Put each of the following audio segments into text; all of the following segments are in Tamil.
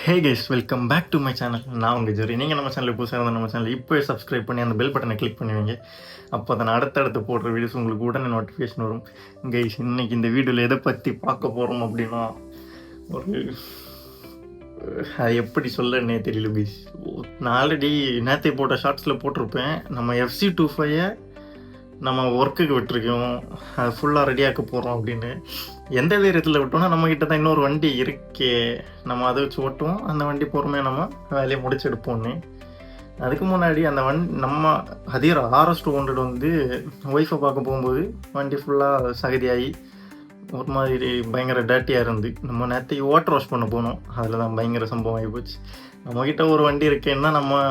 Hey guys, welcome back to my channel. நான் உங்கள் ஜெரி. நீங்கள் நம்ம சேனலுக்கு புதுசாக இருந்தால் நம்ம சேனல் இப்போயே சப்ஸ்கிரைப் பண்ணி அந்த பெல் பட்டனை கிளிக் பண்ணுவீங்க. அப்போ தான் அடுத்தடுத்து போடுற வீடியோஸ் உங்களுக்கு உடனே நோட்டிஃபிகேஷன் வரும். கைஸ், இன்றைக்கி இந்த வீடியோவில் எதை பற்றி பார்க்க போகிறோம் அப்படின்னா, ஒரு அது எப்படி சொல்லன்னே தெரியல கைஸ். நான் ஆல்ரெடி நேற்றை போட்ட ஷார்ட்ஸில் போட்டிருப்பேன். நம்ம FC25 நம்ம ஒர்க்குக்கு விட்டுருக்கோம், அது ஃபுல்லாக ரெடியாக்க போகிறோம் அப்படின்னு. எந்த தைரியத்தில் விட்டோம்னா, நம்மக்கிட்ட தான் இன்னொரு வண்டி இருக்கே, நம்ம அதை வச்சு ஓட்டுவோம், அந்த வண்டி பொறுமையாக நம்ம வேலையை முடிச்செடுப்போன்னு. அதுக்கு முன்னாடி அந்த நம்ம ஹதீரா RS200 வந்து ஒய்ஃபை பார்க்க போகும்போது வண்டி ஃபுல்லாக சகதியாகி ஒரு மாதிரி பயங்கர டேட்டியாக இருந்து நம்ம நேற்றைக்கு வாட்டர் வாஷ் பண்ண போனோம். அதில் தான் பயங்கர சம்பவம் ஆகி போச்சு. நம்மக்கிட்ட ஒரு வண்டி இருக்கேன்னா நம்ம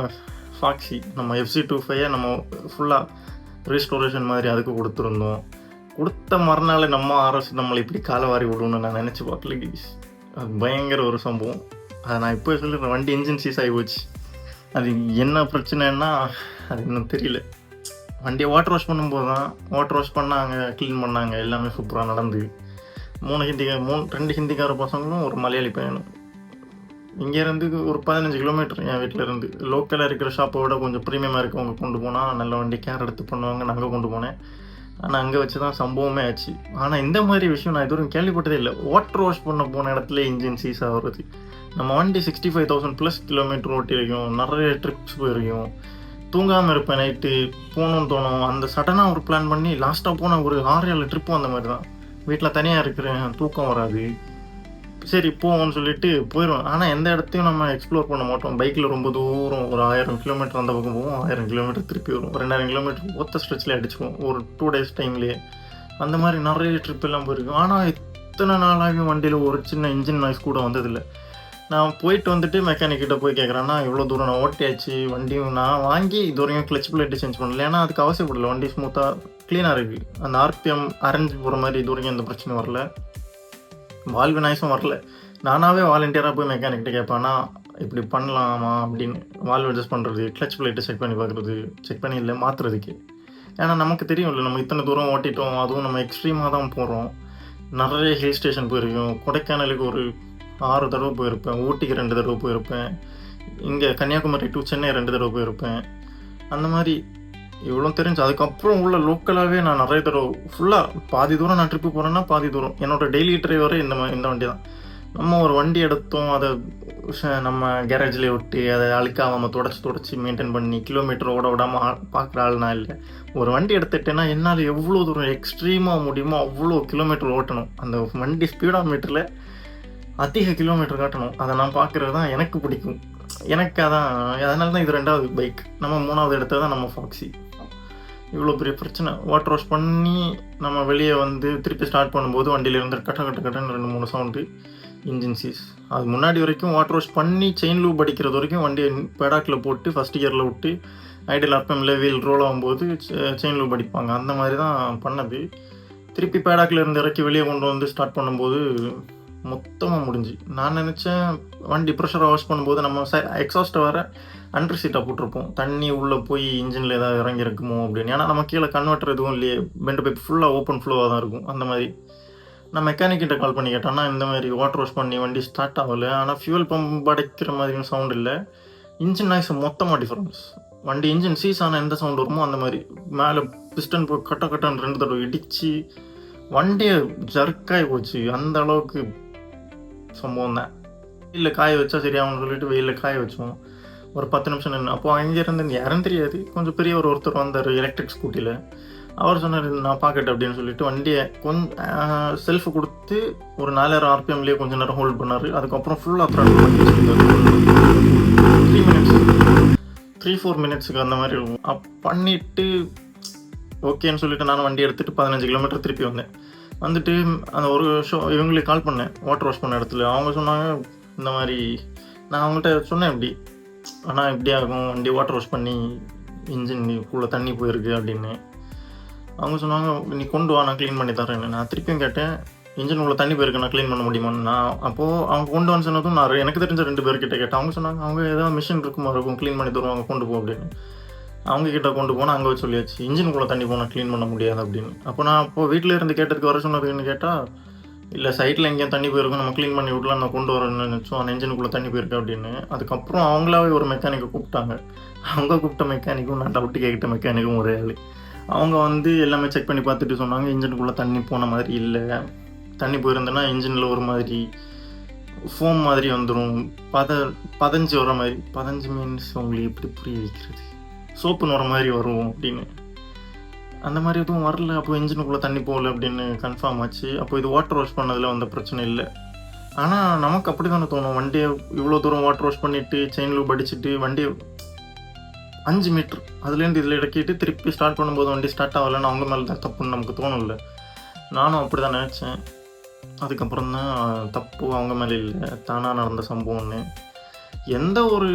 ஃபாக்ஸி, நம்ம FC25 நம்ம ஃபுல்லாக ரீஸ்டோரேஷன் மாதிரி அதுக்கு கொடுத்துருந்தோம். கொடுத்த மறுநாள் நம்ம RS நம்மளை இப்படி காலை வாரி விடணும்னு நான் நினச்சி பார்க்கல கைஸ். அது பயங்கர ஒரு சம்பவம். அதை நான் இப்போ சொல்லிடுறேன், வண்டி இன்ஜின் சீஸ் ஆகி போச்சு. அது என்ன பிரச்சனைன்னா அது இன்னும் தெரியல. வண்டியை வாட்டர் வாஷ் பண்ணும்போது தான் வாட்டர் வாஷ் பண்ணாங்க, க்ளீன் பண்ணாங்க, எல்லாமே சூப்பராக நடந்து. 2 ஹிந்திக்கார பசங்களும் ஒரு மலையாளி பையனும். இங்கேருந்து ஒரு 15 கிலோமீட்டர் என் வீட்டில் இருந்து லோக்கலாக இருக்கிற ஷாப்பை விட கொஞ்சம் ப்ரீமியமாக இருக்கவங்க கொண்டு போனால் நல்ல வண்டி கேர் எடுத்து பண்ணுவாங்க. நான் அங்கே கொண்டு போனேன். ஆனால் அங்கே வச்சு தான் சம்பவமே ஆச்சு. ஆனால் இந்த மாதிரி விஷயம் நான் இதுவரைக்கும் கேள்விப்பட்டதே இல்லை. வாட்டர் வாஷ் பண்ண போன இடத்துல இன்ஜின் சீஸ் ஆகிறது. நம்ம வண்டி 65,000+ கிலோமீட்டர் ஓட்டியிருக்கோம், நிறைய ட்ரிப்ஸ் போயிருக்கோம். தூங்காமல் இருப்பேன், நைட்டு போகணுன்னு தோணும். அந்த சடனாக ஒரு பிளான் பண்ணி லாஸ்ட்டாக போன ஒரு 6-7 ட்ரிப்பும் அந்த மாதிரி தான். வீட்டில் தனியாக இருக்கிறேன், தூக்கம் வராது, சரி போவோம்னு சொல்லிட்டு போயிடுவோம். ஆனால் எந்த இடத்தையும் நம்ம எக்ஸ்ப்ளோர் பண்ண மாட்டோம். பைக்கில் ரொம்ப தூரம் ஒரு 1000 கிலோமீட்டர் அந்த பக்கம் போவோம், 1000 கிலோமீட்டர் திருப்பி வரும், 2000 கிலோமீட்டர் ஒத்த ஸ்ட்ரெச்சில் அடிச்சுக்குவோம் ஒரு 2 days டைம்லேயே. அந்த மாதிரி நிறைய ட்ரிப் எல்லாம் போயிருக்கோம். ஆனால் இத்தனை நாளாகவே வண்டியில் ஒரு சின்ன இன்ஜின் நாய்ஸ் கூட வந்ததில்லை. நான் போயிட்டு வந்துட்டு மெக்கானிக்கிட்ட போய் கேட்குறேன்னா, இவ்வளோ தூரம் நான் ஓட்டியாச்சு, வண்டியும் நான் வாங்கி இது வரைக்கும் கிளச் பிளேட்டு சேஞ்ச் பண்ணல. ஏன்னா அதுக்கு அவசியப்படல, வண்டி ஸ்மூத்தாக க்ளீனாக இருக்குது. அந்த RPM அரைஞ்சு போகிற மாதிரி இது வரைக்கும் எந்த பிரச்சனையும் வரல, வால்வு நாய்ஸும் வரல. நானாகவே வாலண்டியராக போய் மெக்கானிக்கிட்ட கேட்பேன்னா, இப்படி பண்ணலாமா அப்படின்னு. வால்வு அட்ஜஸ்ட் பண்ணுறது, கிளச் பிளேட்டு செக் பண்ணி பார்க்குறது, செக் பண்ணி இல்லை மாற்றுறதுக்கு. ஏன்னா நமக்கு தெரியும் இல்லை, நம்ம இத்தனை தூரம் ஓட்டிட்டோம், அதுவும் நம்ம எக்ஸ்ட்ரீமாக தான் போகிறோம். நிறைய ஹில் ஸ்டேஷன் போயிருக்கோம். கொடைக்கானலுக்கு ஒரு 6 தடவை போயிருப்பேன், ஊட்டிக்கு 2 தடவை போயிருப்பேன், இங்கே கன்னியாகுமரி டு சென்னை 2 தடவை போயிருப்பேன். அந்த மாதிரி இவ்வளோ தெரிஞ்சு அதுக்கப்புறம் உள்ள லோக்கலாகவே நான் நிறைய தடவை ஃபுல்லாக பாதி தூரம் நான் ட்ரிப்பு போகிறேன்னா பாதி தூரம் என்னோடய டெய்லி டிரைவரே இந்த வண்டி தான். நம்ம ஒரு வண்டி எடுத்தோம், அதை நம்ம கேரேஜ்லேயே விட்டு அதை அழுக்காகாமல் தொடச்சி மெயின்டைன் பண்ணி கிலோமீட்டர் ஓட விடாமல் பார்க்குற ஆள்னா இல்லை. ஒரு வண்டி எடுத்துட்டேன்னா என்னால் எவ்வளோ தூரம் எக்ஸ்ட்ரீமாக முடியுமோ அவ்வளோ கிலோமீட்டர் ஓட்டணும். அந்த வண்டி ஸ்பீடாக மீட்டரில் அதிக கிலோமீட்டர் காட்டணும். அதை நான் பார்க்குறது தான் எனக்கு பிடிக்கும். எனக்கு அதனால தான் இது 2வது பைக். நம்ம 3வது எடுத்தது தான் நம்ம ஃபாக்ஸி. இவ்வளோ பெரிய பிரச்சனை. வாட்டர் வாஷ் பண்ணி நம்ம வெளியே வந்து திருப்பி ஸ்டார்ட் பண்ணும்போது வண்டியிலேருந்து கட்டன்னு 2-3 சவுண்டு, இன்ஜின் சீஸ். அது முன்னாடி வரைக்கும் வாட்டர் வாஷ் பண்ணி செயின் லூப் அடிக்கிறது வரைக்கும் வண்டியை பெடாக்கில் போட்டு ஃபஸ்ட் கியரில் விட்டு ஐடியல் RPMல வீல் ரோல் ஆகும்போது செயின் லூப் அடிப்பாங்க. அந்த மாதிரி தான் பண்ணது. திருப்பி பேடாக்கில் இருந்து இறக்கி வெளியே கொண்டு வந்து ஸ்டார்ட் பண்ணும்போது மொத்தமாக முடிஞ்சு. நான் நினச்சேன் வண்டி ப்ரெஷரை வாஷ் பண்ணும்போது நம்ம எக்ஸாஸ்ட்டை வர அண்டர் சீட்டாக போட்டிருப்போம், தண்ணி உள்ளே போய் இன்ஜினில் ஏதாவது இறங்கி இருக்குமோ அப்படின்னு. ஏன்னா நம்ம கீழே கன்வெர்ட்டர் எதுவும் இல்லையே, பெண்ட் பைப் ஃபுல்லாக ஓப்பன் ஃப்ளோவாக தான் இருக்கும். அந்த மாதிரி நான் மெக்கானிக்கிட்ட கால் பண்ணி கேட்டேன்னா, இந்த மாதிரி வாட்டர் வாஷ் பண்ணி வண்டி ஸ்டார்ட் ஆகலை, ஆனால் ஃபியூல் பம்ப் அடைக்கிற மாதிரியும் சவுண்ட் இல்லை, இன்ஜின் நாய்ஸ் மொத்தமாக டிஃப்ரென்ஸ். வண்டி இன்ஜின் சீஸ் ஆனால் எந்த சவுண்ட் வருமோ அந்த மாதிரி மேலே பிஸ்டன் போய் கட்டன்னு 2 தடவை இடித்து வண்டியை ஜர்க்காகி போச்சு. அந்த அளவுக்கு சம்பவம் தான். வெயிலில் காய வச்சா சரியாகும்னு சொல்லிட்டு வெயிலில் காய வச்சோம். ஒரு 10 நிமிஷம் நின்று. அப்போது அங்கேருந்து யாரும் தெரியாது, கொஞ்சம் பெரிய ஒருத்தர் வந்தார் எலக்ட்ரிக் ஸ்கூட்டியில். அவர் சொன்னார், நான் பார்க்கட்டு அப்படின்னு சொல்லிட்டு வண்டியை கொஞ்சம் செல்ஃபு கொடுத்து ஒரு 4000 RPMலேயே கொஞ்சம் நேரம் ஹோல்ட் பண்ணார். அதுக்கப்புறம் ஃபுல்லாக த்ராட்டில் பண்ணி வச்சுருந்தார். 3-4 மினிட்ஸுக்கு அந்த மாதிரி இருக்கும். பண்ணிவிட்டு ஓகேன்னு சொல்லிட்டு நானும் வண்டி எடுத்துகிட்டு 15 கிலோமீட்டர் திருப்பி வந்தேன். வந்துட்டு அந்த ஒரு இவங்களுக்கு கால் பண்ணேன் வாட்டர் வாஷ் பண்ண இடத்துல. அவங்க சொன்னாங்க இந்த மாதிரி. நான் அவங்கள்ட்ட சொன்னேன் இப்படி, ஆனால் இப்படி ஆகும், வண்டி வாட்டர் வாஷ் பண்ணி இன்ஜின் உள்ள தண்ணி போயிருக்கு அப்படின்னு. அவங்க சொன்னாங்க, நீ கொண்டு வா, நான் க்ளீன் பண்ணி தரேன்னு. நான் திருப்பியும் கேட்டேன், இன்ஜின் உள்ள தண்ணி போயிருக்கு, நான் க்ளீன் பண்ண முடியுமான்னு. நான் அப்போது அவங்க கொண்டு வந்து சொன்னதும் நான் எனக்கு தெரிஞ்ச 2 பேர்கிட்ட கேட்டேன். அவங்க சொன்னாங்க, அவங்க ஏதாவது மிஷின் இருக்கும் க்ளீன் பண்ணி தருவாங்க, கொண்டு போ அப்படின்னு. அவங்கக்கிட்ட கொண்டு போனால் அங்கே சொல்லியாச்சு, இன்ஜினுக்குள்ளே தண்ணி போனால் க்ளீன் பண்ண முடியாது அப்படின்னு. அப்போ நான் வீட்டில் இருந்து கேட்டதுக்கு வர சொன்னதுன்னு கேட்டால், இல்லை சைட்டில் எங்கேயும் தண்ணி போயிருக்கும், நம்ம க்ளீன் பண்ணி விடலாம், நான் கொண்டு வரேன்னு நினச்சோம், அந்த என்ஜினுக்குள்ளே தண்ணி போயிருக்கு அப்படின்னு. அதுக்கப்புறம் அவங்களாவே ஒரு மெக்கானிக்கை கூப்பிட்டாங்க. அவங்க கூப்பிட்ட மெக்கானிக்கும் நான் டவுட்டு கேட்கிட்ட மெக்கானிக்கும் ஒரே ஆள். அவங்க வந்து எல்லாமே செக் பண்ணி பார்த்துட்டு சொன்னாங்க, இன்ஜினுக்குள்ளே தண்ணி போன மாதிரி இல்லை, தண்ணி போயிருந்தேன்னா இன்ஜினில் ஒரு மாதிரி ஃபோம் மாதிரி வந்துடும், பதஞ்சு வர மாதிரி. பதஞ்சு மீன்ஸ் உங்களுக்கு எப்படி புரிய வைக்கிறது, சோப்புன்னு வர மாதிரி வரும் அப்படின்னு. அந்த மாதிரி எதுவும் வரல. அப்போ இன்ஜினுக்குள்ளே தண்ணி போகல அப்படின்னு கன்ஃபார்ம் ஆச்சு. அப்போ இது வாட்டர் வாஷ் பண்ணதில் வந்த பிரச்சனை இல்லை. ஆனால் நமக்கு அப்படி தானே தோணும், வண்டியை இவ்வளோ தூரம் வாட்டர் வாஷ் பண்ணிவிட்டு செயின் லூப் அடிச்சுட்டு வண்டியை 5 மீட்ரு அதுலேருந்து இதில் இறக்கிட்டு திருப்பி ஸ்டார்ட் பண்ணும்போது வண்டி ஸ்டார்ட் ஆகலைன்னு அவங்க மேலே தான் தப்புன்னு நமக்கு தோணும்ல. நானும் அப்படி தான் நினச்சேன். அதுக்கப்புறம் தான் தப்பு அவங்க மேலே இல்லை, தானாக நடந்த சம்பவம்னு. எந்த ஒரு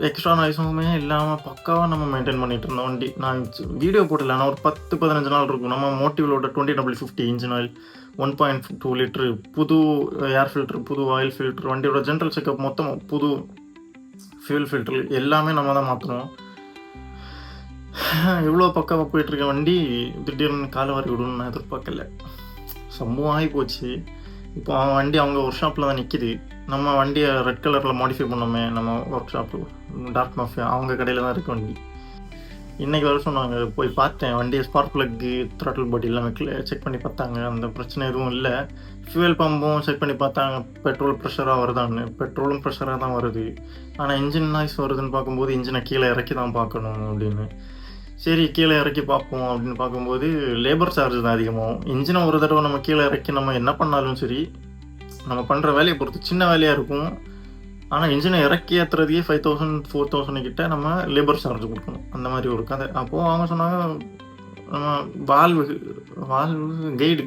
எக்ஸ்ட்ரா நாய்ஸுமே இல்லாமல் பக்காவாக நம்ம மெயின்டைன் பண்ணிகிட்டு இருந்தோம் வண்டி. நான் வீடியோ போட்டல, ஆனால் ஒரு 10-15 நாள் இருக்கும். நம்ம மோட்டிவோட 20W50 இன்ஜின் ஆயில், 1.2 லிட்ரு, புது ஏர் ஃபில்ட்ரு, புது ஆயில் ஃபில்ட்ரு, வண்டியோட ஜென்ரல் செக்கப் மொத்தம் புது ஃபியூல் ஃபில்ட்ரு எல்லாமே நம்ம தான் மாற்றணும். இவ்வளோ பக்காவாக போயிட்டுருக்க வண்டி திடீர்னு காலை வாரி விடணும்னு நான் எதிர்பார்க்கல. சம்பவம் ஆகி போச்சு. இப்போ அவன் வண்டி அவங்க ஒர்க் ஷாப்பில் தான் நிற்கிது. நம்ம வண்டியை ரெட் கலரில் மாடிஃபை பண்ணோமே நம்ம ஒர்க் ஷாப்பு, டார்க் மாஃபியா, அவங்க கடையில் தான் இருக்குது வண்டி. இன்றைக்கி வர சொன்னாங்க, போய் பார்த்தேன் வண்டியை, ஸ்பார்க் ப்ளக்கு, த்ராட்டில் பாடி எல்லாமே செக் பண்ணி பார்த்தாங்க. அந்த பிரச்சனை எதுவும் இல்லை. ஃபியூவல் பம்பும் செக் பண்ணி பார்த்தாங்க, பெட்ரோல் ப்ரெஷராக வருதான்னு. பெட்ரோலும் ப்ரெஷராக தான் வருது. ஆனால் இன்ஜின் நாய்ஸ் வருதுன்னு பார்க்கும்போது இன்ஜினை கீழே இறக்கி தான் பார்க்கணும் அப்படின்னு. சரி கீழே இறக்கி பார்ப்போம் அப்படின்னு பார்க்கும்போது லேபர் சார்ஜ் தான் அதிகமாகும். இன்ஜினை ஒரு தடவை நம்ம கீழே இறக்கி நம்ம என்ன பண்ணாலும் சரி, நம்ம பண்ணுற வேலையை பொறுத்து சின்ன வேலையாக இருக்கும். ஆனால் இன்ஜினை இறக்கி ஏற்றுறதுக்கே 5000-4000 கிட்ட நம்ம லேபர் சார்ஜ் கொடுக்கணும். அந்த மாதிரி ஒரு கதை. அப்போது அவங்க சொன்னாங்க, நம்ம வால்வு கைடு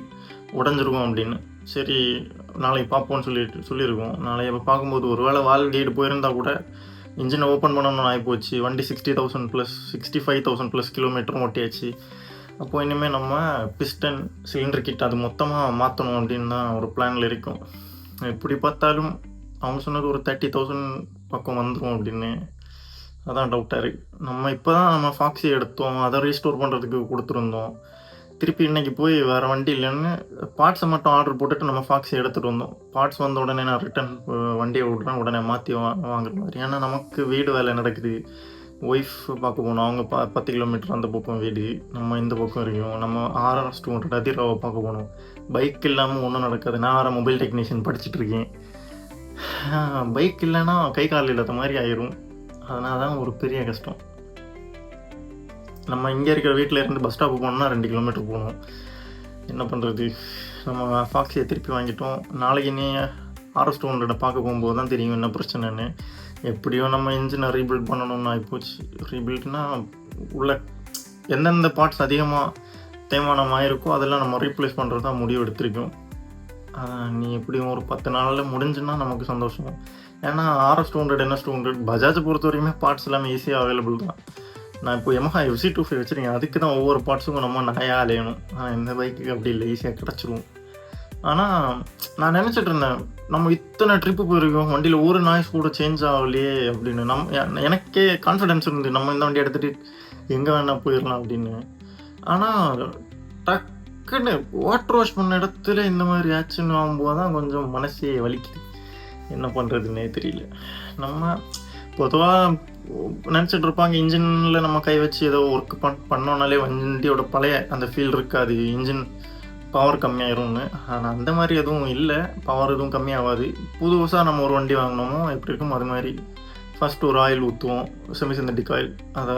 உடஞ்சிருக்கும் அப்படின்னு. சரி நாளைக்கு பார்ப்போம்னு சொல்லியிருக்கோம். நாளைக்கு பார்க்கும்போது ஒரு வேளை வால்வு கைடு போயிருந்தால் கூட இன்ஜினை ஓப்பன் பண்ணணும்னு ஆகிப்போச்சு. வண்டி 60,000 ப்ளஸ் 65,000 ப்ளஸ் கிலோமீட்டரும் ஓட்டியாச்சு. அப்போது இனிமேல் நம்ம பிஸ்டன் சிலிண்டர் கிட்ட அது மொத்தமாக மாற்றணும் அப்படின்னு தான் ஒரு பிளானில் இருக்கும். எப்படி பார்த்தாலும் அவங்க சொன்னது ஒரு 30,000 பக்கம் வந்துடும் அப்படின்னு. அதான் டவுட்டாக இருக்குது. நம்ம இப்போ தான் நம்ம ஃபாக்ஸி எடுத்தோம், அதை ரீஸ்டோர் பண்ணுறதுக்கு கொடுத்துருந்தோம். திருப்பி இன்றைக்கி போய் வேறு வண்டி இல்லைன்னு பார்ட்ஸை மட்டும் ஆர்டர் போட்டுட்டு நம்ம ஃபாக்ஸி எடுத்துகிட்டு வந்தோம். பார்ட்ஸ் வந்த உடனே நான் ரிட்டன் வண்டியை விட்றேன், உடனே மாற்றி வாங்குற மாதிரி. ஏன்னா நமக்கு வீடு வேலை நடக்குது, ஒய்ஃப் பார்க்க போகணும். அவங்க 10 கிலோமீட்டர் அந்த பக்கம் வீடு, நம்ம இந்த பக்கம் இருக்கும். நம்ம RS200 அதிராவை பார்க்க போகணும். பைக் இல்லாமல் ஒன்றும் நடக்காது. நான் வேறு மொபைல் டெக்னீஷியன் படிச்சுட்ருக்கேன். பைக் இல்லைன்னா கை கால் இல்லாத மாதிரி ஆயிரும். அதனால தான் ஒரு பெரிய கஷ்டம். நம்ம இங்கே இருக்கிற வீட்டில் இருந்து பஸ் ஸ்டாப்பு போகணுன்னா 2 கிலோமீட்டர் போகணும். என்ன பண்ணுறது, நம்ம ஃபாக்ஸியை திருப்பி வாங்கிட்டோம். நாளைக்கு நீ RS200 பார்க்க போகும்போது தான் தெரியும் என்ன பிரச்சனைன்னு. எப்படியோ நம்ம இன்ஜினை ரீபில்ட் பண்ணணும்னு ஆகிப்போச்சு. ரீபில்ட்னா உள்ள எந்தெந்த பார்ட்ஸ் அதிகமாக தேய்மானமாக இருக்கோ அதெல்லாம் நம்ம ரீப்ளேஸ் பண்ணுறது தான் முடிவு எடுத்திருக்கோம். நீ எப்படியும் ஒரு 10 நாளில் முடிஞ்சுன்னா நமக்கு சந்தோஷம். ஏன்னா RS200 NS200 பஜாஜை பொறுத்த வரைக்குமே பார்ட்ஸ் எல்லாமே ஈஸியாக அவைலபிள் தான். நான் இப்போ Yamaha FC25 வச்சுருக்கேன். அதுக்கு தான் ஒவ்வொரு பார்ட்ஸுக்கும் நம்ம நிறையா அலையணும். இந்த பைக்குக்கு அப்படி இல்லை, ஈஸியாக கிடச்சிரும். ஆனால் நான் நினச்சிட்டு இருந்தேன், நம்ம இத்தனை ட்ரிப்பு போயிருக்கோம், வண்டியில் ஒரு நாய்ஸ் கூட சேஞ்ச் ஆகலையே அப்படின்னு. எனக்கே கான்ஃபிடென்ஸ் இருந்து நம்ம இந்த வண்டி எடுத்துகிட்டு எங்கே வேணால் போயிடலாம் அப்படின்னு. ஆனால் டக்குன்னு வாட்டர் வாஷ் பண்ண இடத்துல இந்த மாதிரி ஆச்சுன்னு ஆகும்போது தான் கொஞ்சம் மனசே வலிக்குது. என்ன பண்ணுறதுன்னே தெரியல. நம்ம பொதுவாக நினச்சிட்டு இருப்பாங்க, இன்ஜினில் நம்ம கை வச்சு ஏதோ ஒர்க் பண்ணோன்னாலே வண்டியோட பழைய அந்த ஃபீல் இருக்காது, இன்ஜின் பவர் கம்மியாயிரும்னு. ஆனால் அந்த மாதிரி எதுவும் இல்லை, பவர் எதுவும் கம்மியாகாது. புதுசாக நம்ம ஒரு வண்டி வாங்கினோமோ எப்படி இருக்கும் அது மாதிரி ஃபஸ்ட்டு ஒரு ஆயில் ஊற்றுவோம், செமி சிந்தட்டிக் ஆயில். அதை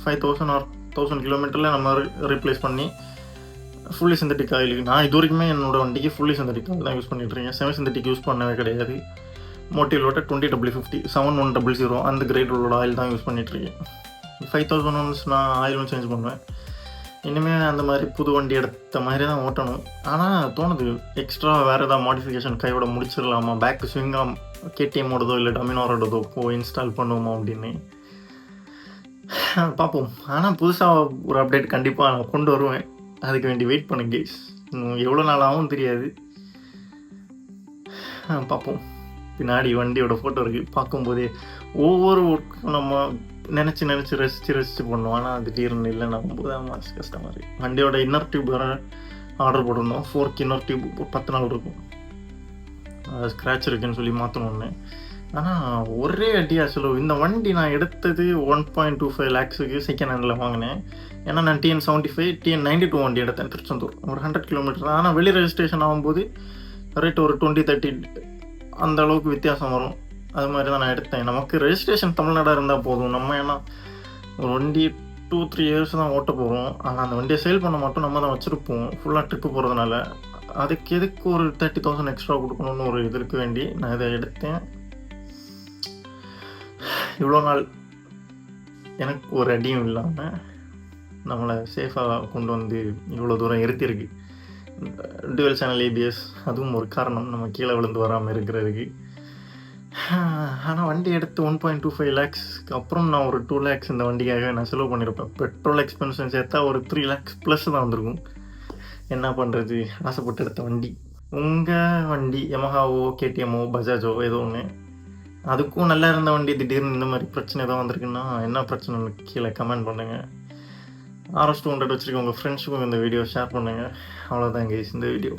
5,000 or 1,000 கிலோமீட்டரில் நம்ம ரீப்ளேஸ் பண்ணி ஃபுல்லி சிந்தட்டிக் ஆயில். நான் இது வரைக்குமே என்னோடய வண்டிக்கு ஃபுல்லி சிந்தட்டிக் ஆயில் தான் யூஸ் பண்ணிட்டுருக்கேன். செமி சிந்தட்டிக் யூஸ் பண்ணவே கிடையாது. மோட்டிவோட 20W50 7100 அந்த கிரேடோட ஆயில் தான் யூஸ் பண்ணிகிட்ருக்கேன். 5,000 ஒன்ஸ் நான் ஆயிலும் சேஞ்ச் பண்ணுவேன். இனிமேல் அந்த மாதிரி புது வண்டி எடுத்த மாதிரி தான் ஓட்டணும். ஆனால் தோணுது எக்ஸ்ட்ரா வேறு ஏதாவது மாடிஃபிகேஷன் கையோட முடிச்சிடலாமா, பேக் ஸ்விங்காக KTMோடதோ இல்லை டமினாரோடதோ போய் இன்ஸ்டால் பண்ணுவோமா அப்படின்னு பார்ப்போம். ஆனால் புதுசாக ஒரு அப்டேட் கண்டிப்பாக நான் கொண்டு வருவேன். அதுக்கு வேண்டி வெயிட் பண்ணுங்க கைஸ். இன்னும் எவ்வளோ நாள் ஆகும் தெரியாது, பார்ப்போம். பின்னாடி வண்டியோட ஃபோட்டோ இருக்குது. பார்க்கும்போதே ஒவ்வொரு ஒர்க்கும் நம்ம நினச்சி ரசித்து பண்ணுவோம். ஆனால் திடீர்னு இல்லைன்னா ரொம்ப தான் கஷ்டமாக இருக்குது. வண்டியோட இன்னர் டியூப் வேறு ஆர்டர் போட்டிருந்தோம். 4K இன்னொரு டியூப் ஒரு 10 நாள் இருக்கும். ஸ்க்ராட்ச் இருக்குன்னு சொல்லி மாற்றணுன்னு. ஆனால் ஒரே அடியாக செலவு. இந்த வண்டி நான் எடுத்தது 1.25 lakhs செகண்ட் ஹேண்டில் வாங்கினேன். ஏன்னா நான் TN75 TN92 வண்டி எடுத்தேன் திருச்செந்தூர், ஒரு 100 கிலோமீட்டர். ஆனால் வெளி ரெஜிஸ்ட்ரேஷன் ஆகும்போது ரேட் ஒரு 20-30 அந்த அளவுக்கு வித்தியாசம் வரும். அது மாதிரி தான் நான் எடுத்தேன். நமக்கு ரெஜிஸ்ட்ரேஷன் தமிழ்நாடாக இருந்தால் போதும். நம்ம ஏன்னா ஒரு வண்டி 2-3 years தான் ஓட்ட போகிறோம். ஆனால் அந்த வண்டியை சேல் பண்ண மாட்டோம், நம்ம தான் வச்சுருப்போம் ஃபுல்லாக ட்ரிப்பு போகிறதுனால. அதுக்கு எதுக்கு ஒரு 30,000 எக்ஸ்ட்ரா கொடுக்கணும்னு ஒரு இதற்கு வேண்டி நான் இதை எடுத்தேன். இவ்வளோ நாள் எனக்கு ஒரு அடியும் இல்லாமல் நம்மளை சேஃபாக கொண்டு வந்து இவ்வளோ தூரம் இருத்திருக்கு. டுவெல் சேனல் ABS அதுவும் ஒரு காரணம், நம்ம கீழே விழுந்து வராமல் இருக்கிறதுக்கு. ஆனால் வண்டி எடுத்து 1.25 lakhsக்கு அப்புறம் நான் ஒரு 2 lakhs இந்த வண்டிக்காக நான் செலவு பண்ணியிருப்பேன். பெட்ரோல் எக்ஸ்பென்ஷன் சேர்த்தா ஒரு 3 lakhs ப்ளஸ் தான் வந்திருக்கும். என்ன பண்ணுறது, ஆசைப்பட்டு எடுத்த வண்டி. உங்கள் வண்டி யமஹாவோ KTMஓ பஜாஜோ ஏதோ ஒன்று, அதுக்கும் நல்லா இருந்த வண்டி திடீர்னு இந்த மாதிரி பிரச்சனை ஏதோ வந்திருக்குன்னா என்ன பிரச்சனைன்னு கீழே கமெண்ட் பண்ணுங்கள். RS 200 வச்சுருக்க உங்கள் ஃப்ரெண்ட்ஸுக்கும் இந்த வீடியோ ஷேர் பண்ணுங்கள். அவ்வளோதான் கைஸ், இந்த வீடியோ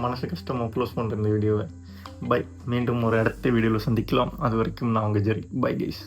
மனசு கஷ்டமாக க்ளோஸ் பண்ணுற இந்த வீடியோவை. பை. மீண்டும் ஒரு அடுத்த வீடியோவில் சந்திக்கலாம். அது வரைக்கும் நான் உங்கள் ஜெரி. Bye guys.